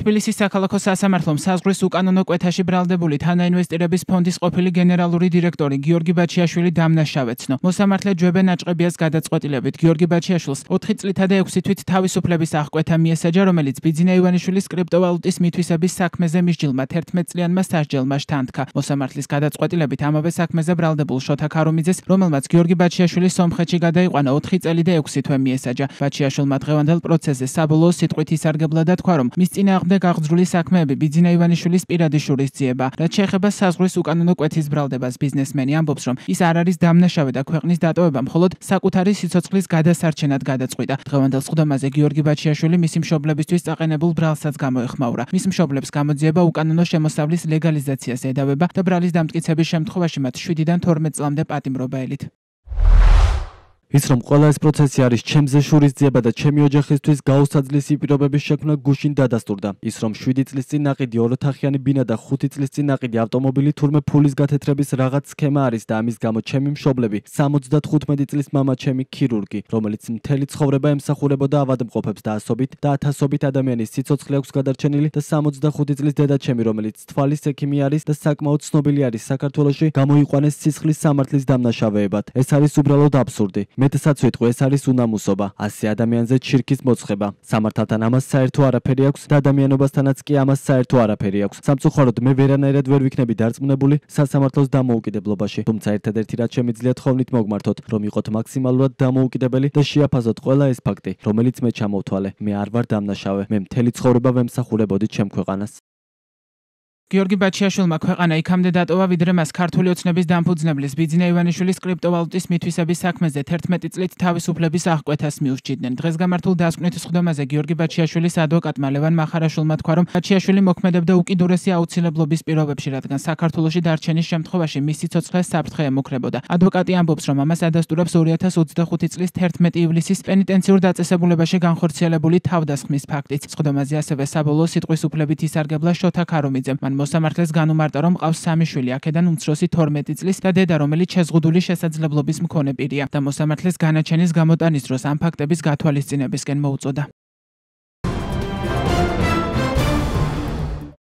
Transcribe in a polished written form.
თბილისის საქალაქო სასამართლომ საზღვრის უკანონო კვეთაში ბრალდებული თანაინვესტირების ფონდის ყოფილი გენერალური დირექტორი გიორგი ბაჩიაშვილი დამნაშავეცნო. მოსამართლე ჯვებე ნაჭყებიას გადაწყვეტილებით გიორგი ბაჩიაშვილს 4 წლითა და 6 თვით თავისუფლების აღკვეთა მიესაჯა, რომელიც ბიძინა ივანიშვილის კრიპტოვალუტის მითვისების საქმეზე მისჯილმა 11 წლიანმა სასჯელმა შთანთქა. მოსამართლის გადაწყვეტილებით ამავე საქმეზე ბრალდებულ შოთა ქარუმიძეს, რომელმაც გიორგი ბაჩიაშვილი სომხეთში გადაიყვანა 4 წელი და 6 თვე მიესაჯა. ბაჩიაშვილმა დღევანდელ პროცესზე საბოლოო სიტყვით ისარგებლა და თქვა, რომ მის წინააღმდეგ აღძრული საქმეები ბიძინა ივანიშვილის პირადი შურისძიება. რაც შეეხება საზღვრის უკანონო კვეთის ბრალდებას, ბიზნესმენი ამბობს, რომ ის არ არის დამნაშავე და ქვეყნის დატოვება მხოლოდ საკუთარი სიცოცხლის გადასარჩენად გადაწყვიტა. დღევანდელ სხდომაზე გიორგი ბაჩიაშვილი მისი მშობლებისთვის წაყენებულ ბრალსაც გამოეხმაურა. მის მშობლებს გამოძიება უკანონო შემოსავლის ლეგალიზაციას ედავება და ბრალის დამტკიცების შემთხვევაში მათ 7-დან 12 წლამდე პატიმრობა ელით. ის რომ ყველა ეს პროცესი არის ჩემზე შურისძიება და ჩემი ოჯახისთვის გაუსაძლისი პირობების შექმნა გუშინ დადასტურდა. ის რომ 7 წლის წინ ნაყიდი ოროთახიანი ბინა და 5 წლის წინ ნაყიდი ავტომობილი თურმე ფულის გათეთრების რაღაც სქემა არის და ამის გამო ჩემი მშობლები 75 წლის მამა ჩემი ქირურგი, რომელიც მთელი ცხოვრება ემსახურებოდა ავადმყოფებს და ათასობით ადამიანის სიცოცხლე აქვს გადარჩენილი და 65 წლის დედა ჩემი, რომელიც თვალის ექიმი არის და საკმაოდ ცნობილი არის საქართველოში, გამოიყვანეს სისხლის სამართლის დამნაშავეებად. ეს არის უბრალოდ აბსურდი. მეტსაც ვიტყვი, ეს არის უნამუსობა. 100 ადამიანზე ჩირქის მოცხება. სამართალთან ამას საერთო არაფერი აქვს და ადამიანობასთანაც კი ამას საერთო არაფერი აქვს. სამწუხაროდ მე ვერანაირად ვერ ვიქნები დარწმუნებული სასამართლოს დამოუკიდებლობაში. თუმცა ერთადერთი რაც შემიძლია თხოვნით მოგმართოთ, რომ იყოთ მაქსიმალურად დამოუკიდებელი და შეაფასოთ ყველა ეს ფაქტი, რომელიც მე ჩამოვთვალე. მე არ ვარ დამნაშავე. მე მთელი ცხოვრება ვემსახურებოდი ჩემ ქვეყანას. გიორგი ბაჩიაშვილმა ქვეყანა იქამდე დატოვა, ვიდრე მას ქართული ოცნების დამფუძნებლის ბიძინა ივანიშვილის კრიპტოვალუტის მითვისების საქმეზე 11 წლით თავისუფლების აღკვეთას მიუსჯიდნენ. დღეს გამართულ დასკვნით სხდომაზე გიორგი ბაჩიაშვილის ადვოკატმა ლევან მახარაშვილმა თქვა, რომ ბაჩიაშვილი მოქმედებდა უკიდურესი აუცილებლობის პირობებში, რადგან საქართველოში დარჩენის შემთხვევაში მის სიცოცხლეს საფრთხე ემუქრებოდა. ადვოკატი ამბობს, რომ ამას ადასტურებს 2025 წლის 11 ივლისის პენიტენციურ დაწესებულებაში განხორციელებული თავდასხმის ფაქტიც. სხდომაზე ასევე საბოლოო სიტყვის უფლებით ისარგებლა შოთა ქარუმიძემ. მოსამართლეს განუმარტა, რომ ყავს 3 შვილი, აქედან უმცროსი 12 წლის და დედა, რომელიც შეზღუდული შესაძლებლობის მქონე პირია და მოსამართლეს განაჩენის გამოტანის დროს ამ ფაქტების გათვალისწინებისკენ მოუწოდა.